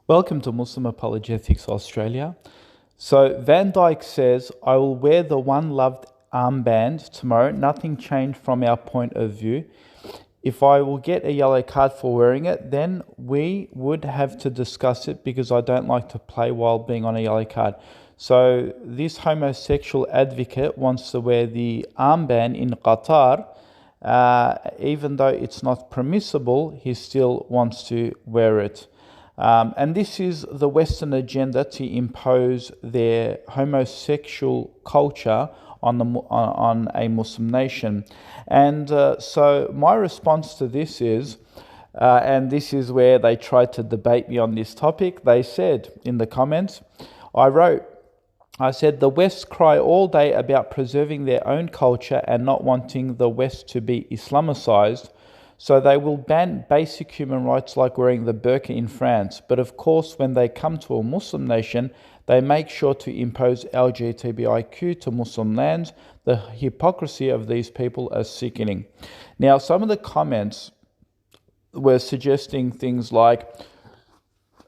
Welcome to Muslim Apologetics Australia. So Van Dyke says, I will wear the one loved armband tomorrow. Nothing changed from our point of view. If I will get a yellow card for wearing it, then we would have to discuss it because I don't like to play while being on a yellow card. So this homosexual advocate wants to wear the armband in Qatar. Even though it's not permissible, he still wants to wear it. And this is the Western agenda to impose their homosexual culture on a Muslim nation. And so my response to this is, and this is where they tried to debate me on this topic, they said in the comments, I said, the West cry all day about preserving their own culture and not wanting the West to be Islamicized. So they will ban basic human rights like wearing the burqa in France. But of course, when they come to a Muslim nation, they make sure to impose LGBTIQ to Muslim lands. The hypocrisy of these people is sickening. Now, some of the comments were suggesting things like,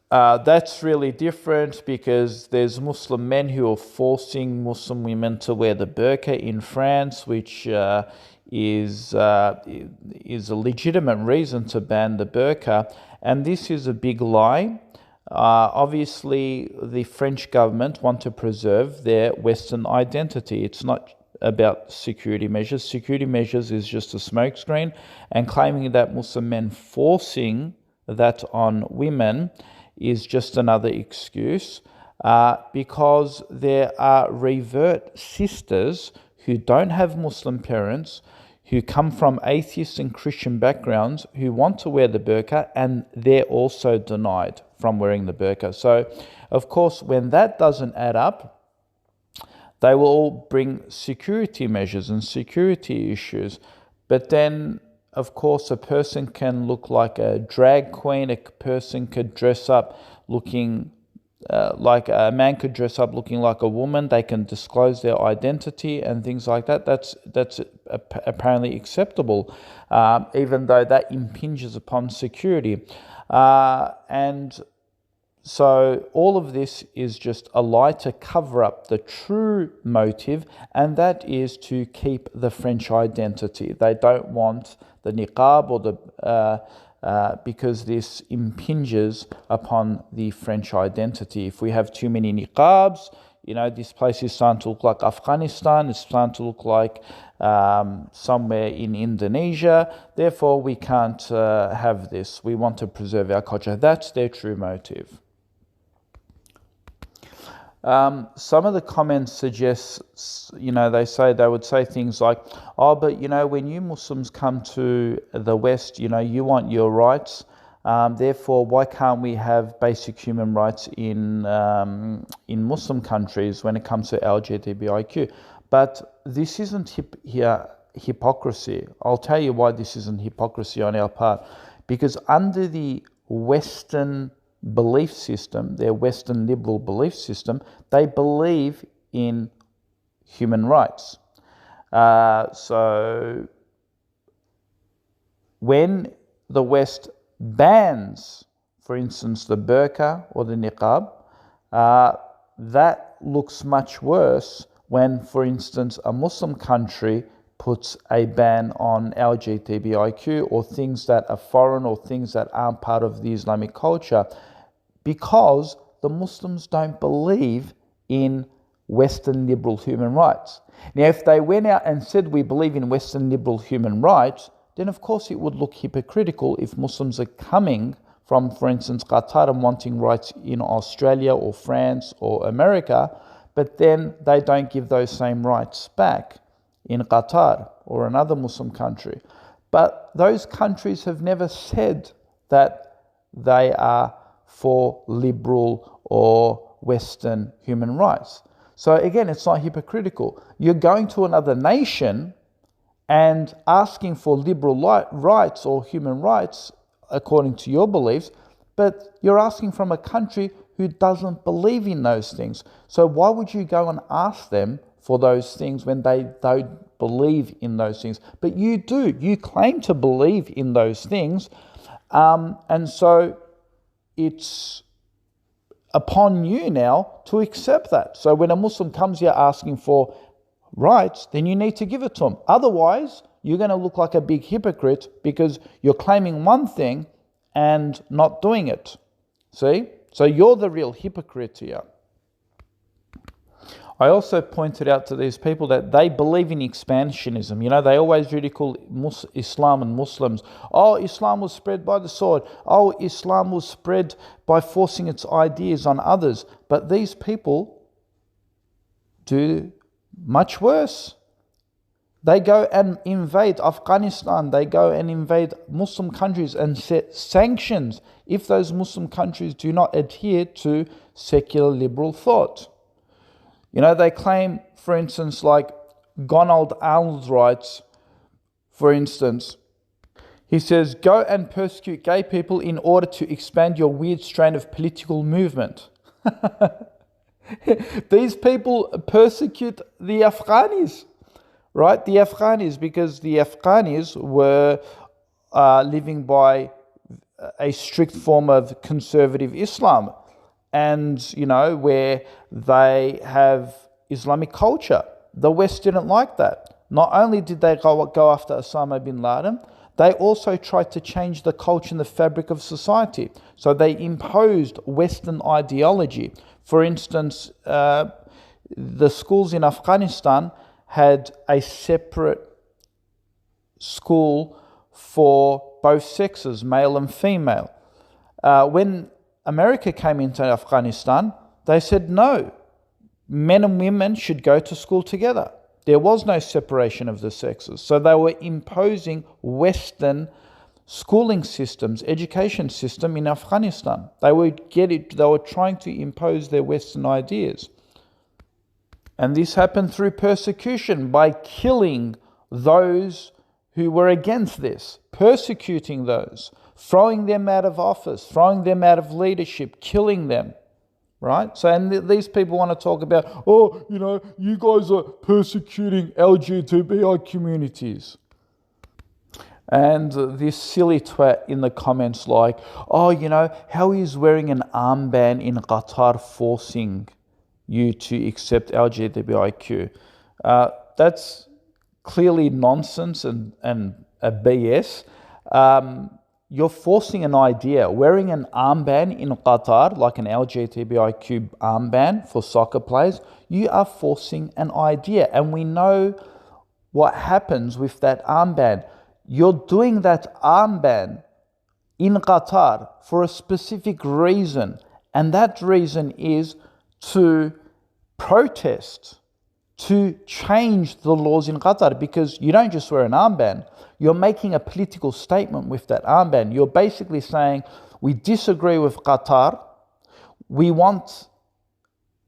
that's really different because there's Muslim men who are forcing Muslim women to wear the burqa in France, which is a legitimate reason to ban the burqa, and this is a big lie. Obviously, the French government want to preserve their Western identity. It's not about security measures. Security measures is just a smokescreen, and claiming that Muslim men forcing that on women is just another excuse, because there are revert sisters who don't have Muslim parents, who come from atheist and Christian backgrounds, who want to wear the burqa, and they're also denied from wearing the burqa. So, of course, when that doesn't add up, they will all bring security measures and security issues. But then, of course, a person can look like a drag queen, a person could dress up looking like a man could dress up looking like a woman. They can disclose their identity and things like that. That's apparently acceptable, even though that impinges upon security. And so all of this is just a lie to cover up the true motive, and that is to keep the French identity. They don't want the niqab or the because this impinges upon the French identity. If we have too many niqabs, this place is starting to look like Afghanistan, it's starting to look like somewhere in Indonesia. Therefore, we can't have this. We want to preserve our culture. That's their true motive. Some of the comments suggest, they would say things like, oh, but when you Muslims come to the West, you want your rights. Therefore, why can't we have basic human rights in Muslim countries when it comes to LGBTIQ? But this isn't hypocrisy. I'll tell you why this isn't hypocrisy on our part. Because under the Western belief system, their Western liberal belief system, they believe in human rights. So when the West bans, for instance, the burqa or the niqab, that looks much worse when, for instance, a Muslim country puts a ban on LGBTIQ or things that are foreign or things that aren't part of the Islamic culture, because the Muslims don't believe in Western liberal human rights. Now, if they went out and said we believe in Western liberal human rights, then of course it would look hypocritical if Muslims are coming from, for instance, Qatar and wanting rights in Australia or France or America, but then they don't give those same rights back in Qatar or another Muslim country. But those countries have never said that they are for liberal or Western human rights. So again, it's not hypocritical. You're going to another nation and asking for liberal rights or human rights according to your beliefs, but you're asking from a country who doesn't believe in those things. So why would you go and ask them for those things when they don't believe in those things? But you do. You claim to believe in those things. And so it's upon you now to accept that. So when a Muslim comes here asking for rights, then you need to give it to them. Otherwise, you're going to look like a big hypocrite because you're claiming one thing and not doing it. See? So you're the real hypocrite here. I also pointed out to these people that they believe in expansionism. You know, they always ridicule Islam and Muslims. Oh, Islam was spread by the sword. Oh, Islam was spread by forcing its ideas on others. But these people do much worse. They go and invade Afghanistan. They go and invade Muslim countries and set sanctions if those Muslim countries do not adhere to secular liberal thought. You know, they claim, for instance, like Donald Albright, for instance, he says, go and persecute gay people in order to expand your weird strain of political movement. These people persecute the Afghanis, right? The Afghanis, because the Afghanis were living by a strict form of conservative Islam. And, you know, where they have Islamic culture. The West didn't like that. Not only did they go after Osama bin Laden, they also tried to change the culture and the fabric of society. So they imposed Western ideology. For instance, the schools in Afghanistan had a separate school for both sexes, male and female. When America came into Afghanistan, they said no, men and women should go to school together. There was no separation of the sexes. So they were imposing Western schooling systems, education system in Afghanistan. They were trying to impose their Western ideas. And this happened through persecution by killing those who were against this, persecuting those, throwing them out of office, throwing them out of leadership, killing them, right? So, and these people want to talk about, oh, you know, you guys are persecuting LGBTIQ communities. And this silly twat in the comments like, oh, you know, how is wearing an armband in Qatar forcing you to accept LGBTIQ? That's clearly nonsense and a BS. You're forcing an idea. Wearing an armband in Qatar, like an LGBTIQ armband for soccer players, you are forcing an idea. And we know what happens with that armband. You're doing that armband in Qatar for a specific reason. And that reason is to protest, to change the laws in Qatar, because you don't just wear an armband. You're making a political statement with that armband. You're basically saying, we disagree with Qatar. We want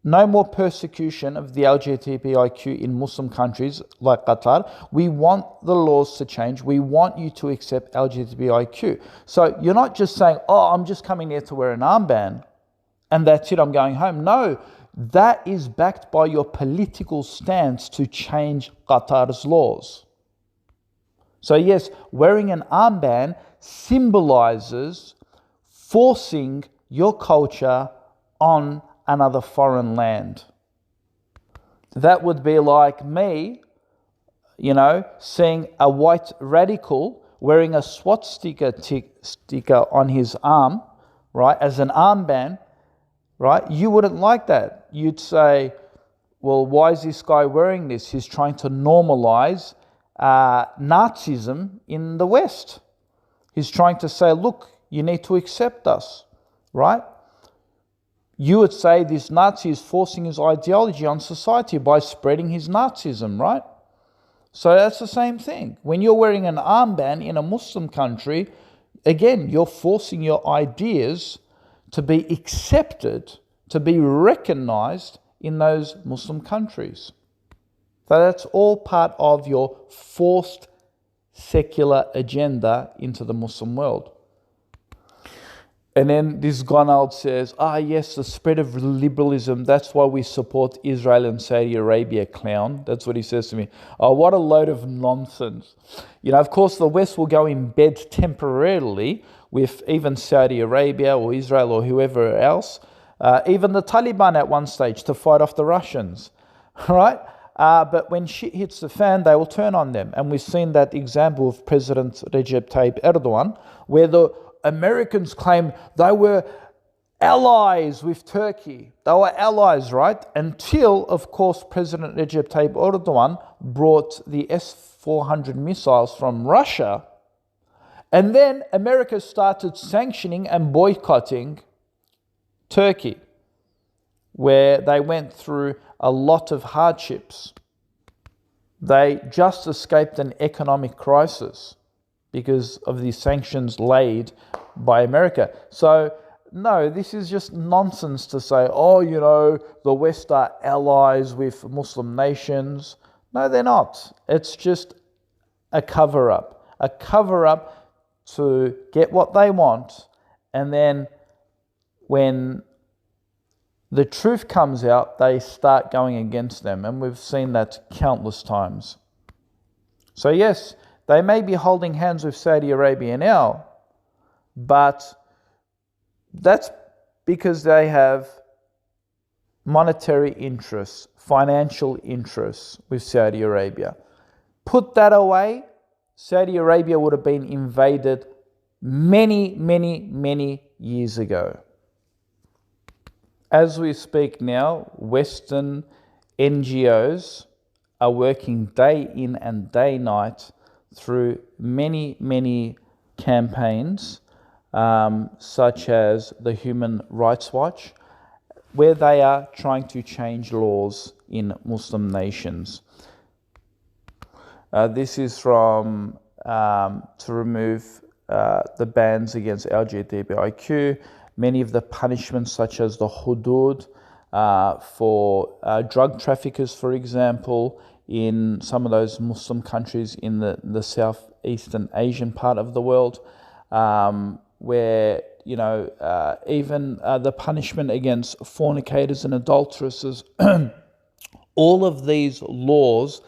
no more persecution of the LGBTIQ in Muslim countries like Qatar. We want the laws to change. We want you to accept LGBTIQ. So you're not just saying, oh, I'm just coming here to wear an armband and that's it, I'm going home. No, that is backed by your political stance to change Qatar's laws. So yes, wearing an armband symbolizes forcing your culture on another foreign land. That would be like me, you know, seeing a white radical wearing a SWAT sticker on his arm, right, as an armband, right? You wouldn't like that. You'd say, well, why is this guy wearing this? He's trying to normalize Nazism in the West. He's trying to say, look, you need to accept us, right? You would say this Nazi is forcing his ideology on society by spreading his Nazism, right? So that's the same thing. When you're wearing an armband in a Muslim country, again, you're forcing your ideas to be accepted, to be recognized in those Muslim countries. So that's all part of your forced secular agenda into the Muslim world. And then this Gonald says, yes, the spread of liberalism, that's why we support Israel and Saudi Arabia, clown. That's what he says to me. Oh, what a load of nonsense. You know, of course, the West will go in bed temporarily with even Saudi Arabia or Israel or whoever else Even the Taliban at one stage to fight off the Russians, right? But when shit hits the fan, they will turn on them. And we've seen that example of President Recep Tayyip Erdogan, where the Americans claim they were allies with Turkey. They were allies, right? Until, of course, President Recep Tayyip Erdogan brought the S-400 missiles from Russia. And then America started sanctioning and boycotting Turkey, where they went through a lot of hardships. They just escaped an economic crisis because of the sanctions laid by America. So, no, this is just nonsense to say, oh, you know, the West are allies with Muslim nations. No, they're not. It's just a cover-up to get what they want. And then when the truth comes out, they start going against them. And we've seen that countless times. So yes, they may be holding hands with Saudi Arabia now, but that's because they have monetary interests, financial interests with Saudi Arabia. Put that away, Saudi Arabia would have been invaded many, many, many years ago. As we speak now, Western NGOs are working day in and day night through many, many campaigns, such as the Human Rights Watch, where they are trying to change laws in Muslim nations. This is from to remove the bans against LGBTIQ, many of the punishments such as the hudud for drug traffickers, for example, in some of those Muslim countries in the Southeastern Asian part of the world, where, you know, even the punishment against fornicators and adulteresses, all of these laws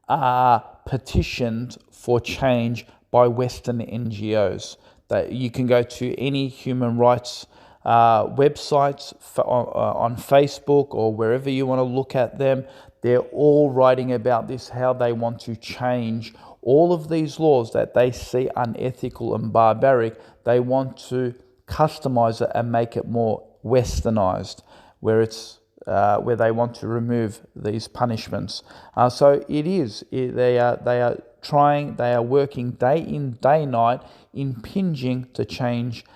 are petitioned for change by Western NGOs. That you can go to any human rights websites on Facebook or wherever you want to look at them. They're all writing about this, how they want to change all of these laws that they see unethical and barbaric. They want to customize it and make it more westernized, where it's where they want to remove these punishments. So it is. They are trying. They are working day in, day night, impinging to change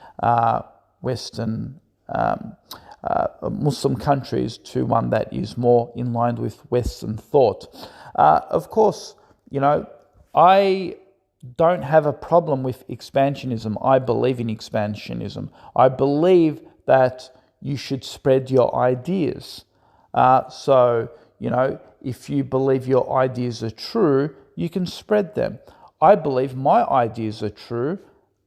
Western Muslim countries to one that is more in line with Western thought. Of course, you know, I don't have a problem with expansionism. I believe in expansionism. I believe that you should spread your ideas. So, you know, if you believe your ideas are true, you can spread them. I believe my ideas are true.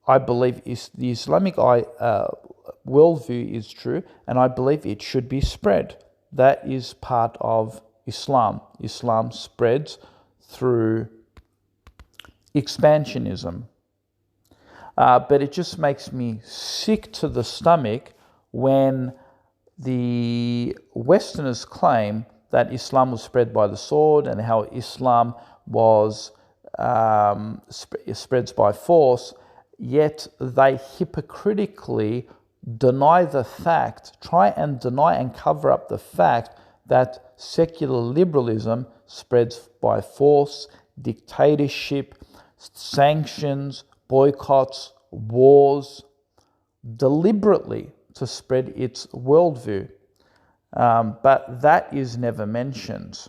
I believe the Islamic worldview is true, and I believe it should be spread. That is part of Islam. Islam spreads through expansionism. But it just makes me sick to the stomach when the Westerners claim that Islam was spread by the sword and how Islam was spreads by force, yet they hypocritically deny the fact, try and deny and cover up the fact that secular liberalism spreads by force, dictatorship, sanctions, boycotts, wars, deliberately to spread its worldview. But that is never mentioned.